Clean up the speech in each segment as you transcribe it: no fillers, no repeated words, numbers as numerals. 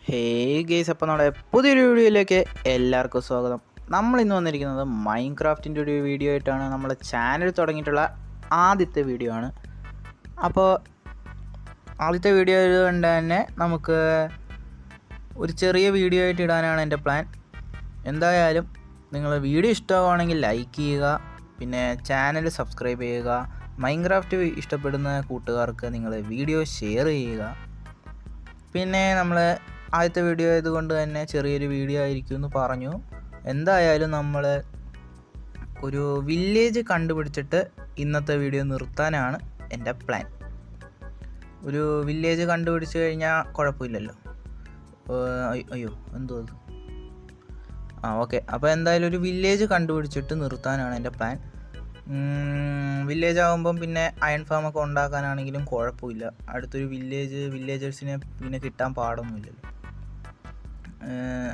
Hey guys, അപ്പോൾ നമ്മുടെ പുതിയൊരു വീഡിയോയിലേക്ക് എല്ലാവർക്കും സ്വാഗതം. നമ്മൾ ഇന്ന് വന്നിരിക്കുന്നത് മൈൻക്രാഫ്റ്റിൻ്റെ ഒരു വീഡിയോ ആയിട്ടാണ്. നമ്മളെ ചാനൽ തുടങ്ങിയിട്ടുള്ള ആദ്യത്തെ വീഡിയോ ആണ്. അപ്പോൾ ആദ്യത്തെ വീഡിയോ കൊണ്ട് തന്നെ നമുക്ക് ഒരു ചെറിയ വീഡിയോ ആയിട്ട് ഇടാനാണ് എൻ്റെ പ്ലാൻ. എന്തായാലും നിങ്ങൾ വീഡിയോ ഇഷ്ടമാണെങ്കിൽ ലൈക്ക് ചെയ്യുക, പിന്നെ ചാനൽ സബ്സ്ക്രൈബ് ചെയ്യുക. മൈൻക്രാഫ്റ്റ് ഇഷ്ടപ്പെടുന്ന കൂട്ടുകാർക്ക് നിങ്ങൾ വീഡിയോ ഷെയർ ചെയ്യുക. പിന്നെ നമ്മൾ ആദ്യത്തെ വീഡിയോ ആയതുകൊണ്ട് തന്നെ ചെറിയൊരു വീഡിയോ ആയിരിക്കും എന്ന് പറഞ്ഞു. എന്തായാലും നമ്മൾ ഒരു വില്ലേജ് കണ്ടുപിടിച്ചിട്ട് ഇന്നത്തെ വീഡിയോ നിർത്താനാണ് എൻ്റെ പ്ലാൻ. ഒരു വില്ലേജ് കണ്ടുപിടിച്ച് കഴിഞ്ഞാൽ കുഴപ്പമില്ലല്ലോ. അയ്യോ എന്തോ അത്. ഓക്കെ. അപ്പോൾ എന്തായാലും ഒരു വില്ലേജ് കണ്ടുപിടിച്ചിട്ട് നിർത്താനാണ് എൻ്റെ പ്ലാൻ. വില്ലേജ് ആകുമ്പം പിന്നെ അയൺ ഫാമൊക്കെ ഉണ്ടാക്കാനാണെങ്കിലും കുഴപ്പമില്ല. അടുത്തൊരു വില്ലേജേഴ്സിനെ പിന്നെ കിട്ടാൻ പാടൊന്നുമില്ലല്ലോ.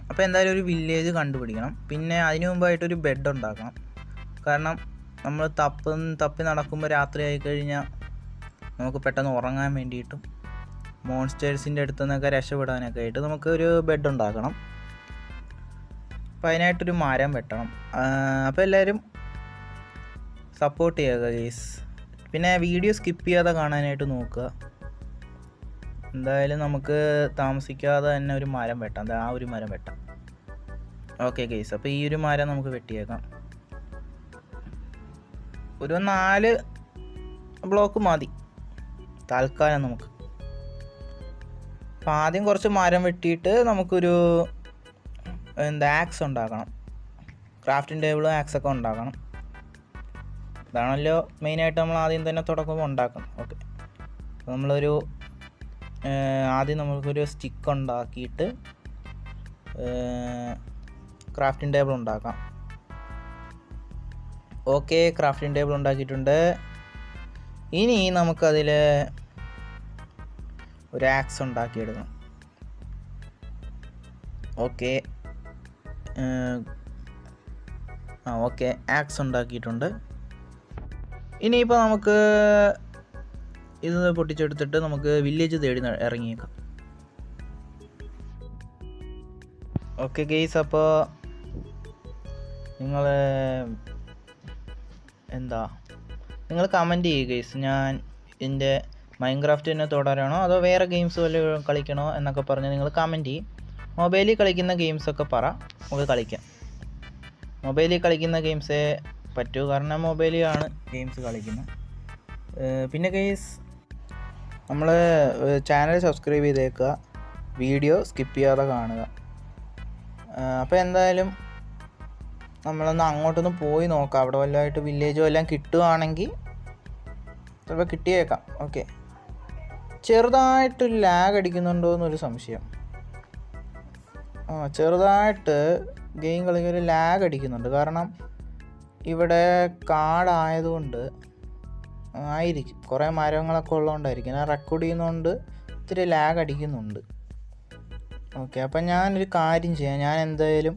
അപ്പോൾ എന്തായാലും ഒരു വില്ലേജ് കണ്ടുപിടിക്കണം. പിന്നെ അതിനു മുമ്പായിട്ടൊരു ബെഡ് ഉണ്ടാക്കണം. കാരണം നമ്മൾ തപ്പി നടക്കുമ്പോൾ രാത്രി ആയിക്കഴിഞ്ഞാൽ നമുക്ക് പെട്ടെന്ന് ഉറങ്ങാൻ വേണ്ടിയിട്ടും മോൺസ്റ്റേഴ്സിൻ്റെ അടുത്തു നിന്നൊക്കെ രക്ഷപ്പെടാനൊക്കെ ആയിട്ട് നമുക്കൊരു ബെഡ് ഉണ്ടാക്കണം. അപ്പോൾ അതിനായിട്ടൊരു മരം വെട്ടണം. അപ്പോൾ എല്ലാവരും സപ്പോർട്ട് ചെയ്യുക ഗൈസ്. പിന്നെ വീഡിയോ സ്കിപ്പ് ചെയ്യാതെ കാണാനായിട്ട് നോക്കുക. എന്തായാലും നമുക്ക് താമസിക്കാതെ തന്നെ ഒരു മരം വെട്ടാം. ആ ഒരു മരം വെട്ടാം. ഓക്കെ ഗൈസ്, അപ്പോൾ ഈ ഒരു മരം നമുക്ക് വെട്ടിയേക്കാം. ഒരു 4 ബ്ലോക്ക് മതി തൽക്കാലം നമുക്ക്. അപ്പം ആദ്യം കുറച്ച് മരം വെട്ടിയിട്ട് നമുക്കൊരു ആക്സ് ഉണ്ടാക്കണം. ക്രാഫ്റ്റിംഗ് ടേബിളും ആക്സൊക്കെ ഉണ്ടാക്കണം. ഇതാണല്ലോ മെയിനായിട്ട് നമ്മൾ ആദ്യം തന്നെ തുടക്കുമ്പോൾ ഉണ്ടാക്കണം. ഓക്കെ. അപ്പോൾ നമ്മളൊരു ആദ്യം നമുക്കൊരു സ്റ്റിക്ക് ഉണ്ടാക്കിയിട്ട് ക്രാഫ്റ്റിംഗ് ടേബിൾ ഉണ്ടാക്കാം. ഓക്കെ, ക്രാഫ്റ്റിംഗ് ടേബിൾ ഉണ്ടാക്കിയിട്ടുണ്ട്. ഇനി നമുക്കതിൽ ഒരു ആക്സ് ഉണ്ടാക്കിയെടുക്കണം. ഓക്കെ. ഓക്കെ, ആക്സ് ഉണ്ടാക്കിയിട്ടുണ്ട്. ഇനിയിപ്പോൾ നമുക്ക് ഇത് പൊട്ടിച്ചെടുത്തിട്ട് നമുക്ക് വില്ലേജ് തേടി ഇറങ്ങിയേക്കാം. ഓക്കെ ഗെയ്സ്, അപ്പോൾ നിങ്ങൾ കമൻറ്റ് ചെയ്യുക ഗെയ്സ്. ഞാൻ ഇതിൻ്റെ മൈൻക്രാഫ്റ്റ് തന്നെ തുടരണോ അതോ വേറെ ഗെയിംസ് വല്ലതും കളിക്കണോ എന്നൊക്കെ പറഞ്ഞ് നിങ്ങൾ കമൻറ്റ് ചെയ്യും. മൊബൈലിൽ കളിക്കുന്ന ഗെയിംസൊക്കെ നമുക്ക് കളിക്കാം. മൊബൈലിൽ കളിക്കുന്ന ഗെയിംസേ പറ്റൂ, കാരണം മൊബൈലിലാണ് ഗെയിംസ് കളിക്കുന്നത്. പിന്നെ ഗെയ്സ്, നമ്മൾ ചാനൽ സബ്സ്ക്രൈബ് ചെയ്തേക്കുക, വീഡിയോ സ്കിപ്പ് ചെയ്യാതെ കാണുക. അപ്പോൾ എന്തായാലും നമ്മളൊന്ന് അങ്ങോട്ടൊന്ന് പോയി നോക്കാം. അവിടെ വല്ലതായിട്ട് വില്ലേജോ എല്ലാം കിട്ടുകയാണെങ്കിൽ ചിലപ്പോൾ കിട്ടിയേക്കാം. ഓക്കെ. ചെറുതായിട്ട് ലാഗ് അടിക്കുന്നുണ്ടോ എന്നൊരു സംശയം. ചെറുതായിട്ട് ഗെയിം കളിക്കൊരു ലാഗ് അടിക്കുന്നുണ്ട്. കാരണം ഇവിടെ കാടായതുകൊണ്ട് ആയിരിക്കും, കുറേ മരങ്ങളൊക്കെ ഉള്ളതുകൊണ്ടായിരിക്കും. ഞാൻ റെക്കോർഡ് ചെയ്യുന്നതുകൊണ്ട് ഇത്തിരി ലാഗ് അടിക്കുന്നുണ്ട്. ഓക്കെ. അപ്പം ഞാനൊരു കാര്യം ചെയ്യാം. ഞാൻ എന്തായാലും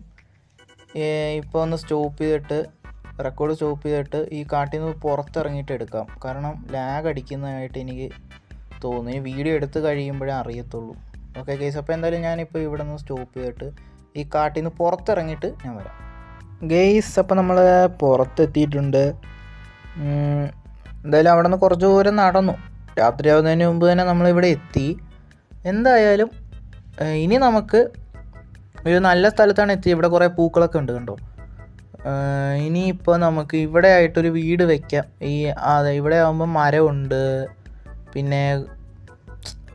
ഇപ്പോൾ ഒന്ന് റെക്കോർഡ് സ്റ്റോപ്പ് ചെയ്തിട്ട് ഈ കാട്ടിൽ നിന്ന് പുറത്തിറങ്ങിയിട്ട് എടുക്കാം. കാരണം ലാഗ് അടിക്കുന്നതായിട്ട് എനിക്ക് തോന്നുന്നു. ഈ വീഡിയോ എടുത്ത് കഴിയുമ്പോഴേ അറിയത്തുള്ളൂ. ഓക്കെ ഗെയ്സ്, അപ്പോൾ എന്തായാലും ഞാനിപ്പോൾ ഇവിടെ നിന്ന് സ്റ്റോപ്പ് ചെയ്തിട്ട് ഈ കാട്ടിൽ നിന്ന് പുറത്തിറങ്ങിയിട്ട് ഞാൻ വരാം. ഗെയ്സ്, അപ്പോൾ നമ്മൾ പുറത്തെത്തിയിട്ടുണ്ട്. എന്തായാലും അവിടെ നിന്ന് കുറച്ച് ദൂരം നടന്നു. രാത്രിയാവുന്നതിന് മുമ്പ് തന്നെ നമ്മളിവിടെ എത്തി. എന്തായാലും ഇനി നമുക്ക് ഒരു നല്ല സ്ഥലത്താണ് എത്തി. ഇവിടെ കുറേ പൂക്കളൊക്കെ ഉണ്ട്, കണ്ടോ. ഇനിയിപ്പോൾ നമുക്ക് ഇവിടെ ആയിട്ടൊരു വീട് വയ്ക്കാം. ഇവിടെ ആകുമ്പോൾ മരമുണ്ട്, പിന്നെ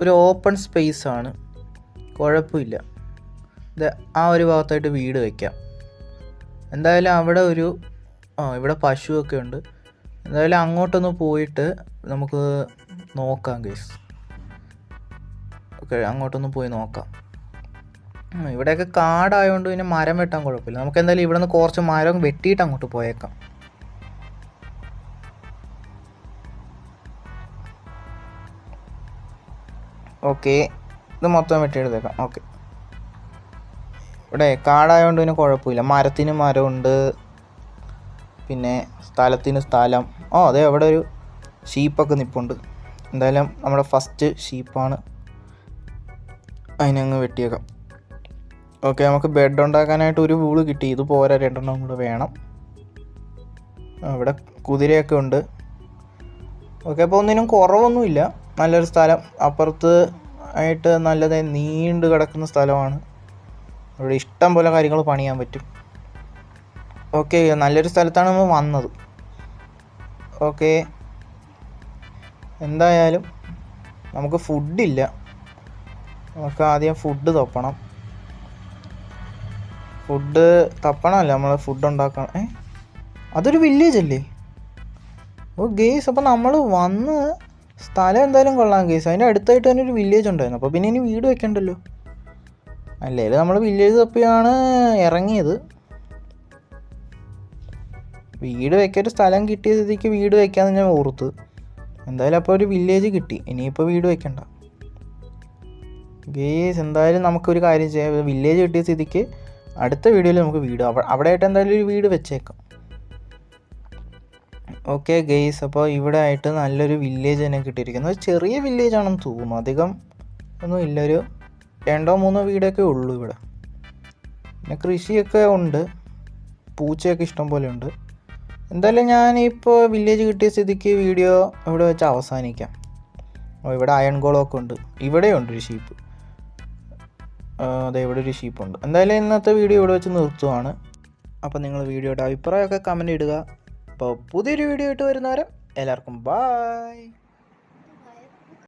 ഒരു ഓപ്പൺ സ്പേസാണ്, കുഴപ്പമില്ല. ആ ഒരു ഭാഗത്തായിട്ട് വീട് വയ്ക്കാം. എന്തായാലും അവിടെ ഇവിടെ പശുവൊക്കെ ഉണ്ട്. എന്തായാലും അങ്ങോട്ടൊന്ന് പോയിട്ട് നമുക്ക് നോക്കാം ഗൈസ്. ഓക്കെ, അങ്ങോട്ടൊന്ന് പോയി നോക്കാം. ഇവിടെയൊക്കെ കാടായതുകൊണ്ട് പിന്നെ മരം വെട്ടാൻ കുഴപ്പമില്ല. നമുക്ക് എന്തായാലും ഇവിടെ നിന്ന് കുറച്ച് മരം വെട്ടിയിട്ട് അങ്ങോട്ട് പോയേക്കാം. ഓക്കെ, ഇത് മൊത്തം വെട്ടിയെടുത്തേക്കാം. ഓക്കെ. ഇവിടെ കാടായതുകൊണ്ട് പിന്നെ കുഴപ്പമില്ല. മരത്തിന് മരമുണ്ട്, പിന്നെ സ്ഥലത്തിന് സ്ഥലം. അതെ, അവിടെ ഒരു ഷീപ്പൊക്കെ നിൽപ്പുണ്ട്. എന്തായാലും നമ്മുടെ ഫസ്റ്റ് ഷീപ്പാണ്. അതിനങ്ങ് വെട്ടിയേക്കാം. ഓക്കെ, നമുക്ക് ബെഡ് ഉണ്ടാക്കാനായിട്ട് ഒരു വൂള് കിട്ടി. ഇത് പോരാ, 2 കൂടെ വേണം. ഇവിടെ കുതിരയൊക്കെ ഉണ്ട്. ഓക്കെ, അപ്പോൾ ഒന്നിനും കുറവൊന്നുമില്ല. നല്ലൊരു സ്ഥലം. അപ്പുറത്ത് ആയിട്ട് നല്ലത് നീണ്ടു കിടക്കുന്ന സ്ഥലമാണ്. ഇവിടെ ഇഷ്ടം പോലെ കാര്യങ്ങൾ പണിയാൻ പറ്റും. ഓക്കെ, നല്ലൊരു സ്ഥലത്താണ് നമ്മൾ വന്നത്. ഓക്കെ, എന്തായാലും നമുക്ക് ഫുഡില്ല. നമുക്ക് ആദ്യം ഫുഡ് തപ്പണം. ഫുഡ് തപ്പണമല്ല, നമ്മൾ ഫുഡ് ഉണ്ടാക്കണം. അതൊരു വില്ലേജ് അല്ലേ? ഓ ഗെയ്സ്, അപ്പോൾ നമ്മൾ വന്ന് സ്ഥലം എന്തായാലും കൊള്ളാം ഗെയ്സ്. അതിൻ്റെ അടുത്തായിട്ട് തന്നെ ഒരു വില്ലേജ് ഉണ്ടായിരുന്നു. അപ്പോൾ പിന്നെ ഇനി വീട് വെക്കണ്ടല്ലോ. അല്ലെങ്കിൽ നമ്മൾ വില്ലേജ് തപ്പിയാണ് ഇറങ്ങിയത്. വീട് വെക്കൊരു സ്ഥലം കിട്ടിയ സ്ഥിതിക്ക് വീട് വെക്കാമെന്ന് ഞാൻ ഓർത്ത്. എന്തായാലും അപ്പോൾ ഒരു വില്ലേജ് കിട്ടി. ഇനിയിപ്പോൾ വീട് വെക്കണ്ട ഗെയ്സ്. എന്തായാലും നമുക്കൊരു കാര്യം ചെയ്യാം. വില്ലേജ് കിട്ടിയ സ്ഥിതിക്ക് അടുത്ത വീഡിയോയിൽ നമുക്ക് വീട് അവിടെ ആയിട്ട് എന്തായാലും ഒരു വീട് വെച്ചേക്കാം. ഓക്കെ ഗെയ്സ്, അപ്പോൾ ഇവിടെ ആയിട്ട് നല്ലൊരു വില്ലേജ് തന്നെ കിട്ടിയിരിക്കുന്നത്. ചെറിയ വില്ലേജ് ആണെന്ന് തോന്നുന്നു. അധികം ഒന്നും ഇല്ല. ഒരു 2-3 വീടൊക്കെ ഉള്ളൂ ഇവിടെ. പിന്നെ കൃഷിയൊക്കെ ഉണ്ട്. പൂച്ചയൊക്കെ ഇഷ്ടം പോലെ ഉണ്ട്. എന്തായാലും ഞാനിപ്പോൾ വില്ലേജ് കിട്ടിയ സ്ഥിതിക്ക് വീഡിയോ ഇവിടെ വെച്ച് അവസാനിക്കാം. ഇവിടെ അയൺ ഗോളമൊക്കെ ഉണ്ട്. ഇവിടെയുണ്ട് ഒരു ഷീപ്പ്. അതെ, ഇവിടെ ഒരു ഷീപ്പുണ്ട്. എന്തായാലും ഇന്നത്തെ വീഡിയോ ഇവിടെ വെച്ച് നിർത്തുവാണ്. അപ്പോൾ നിങ്ങൾ വീഡിയോയുടെ അഭിപ്രായമൊക്കെ കമൻറ്റ് ഇടുക. അപ്പോൾ പുതിയൊരു വീഡിയോ ആയിട്ട് വരുന്നവരെ എല്ലാവർക്കും ബായ്.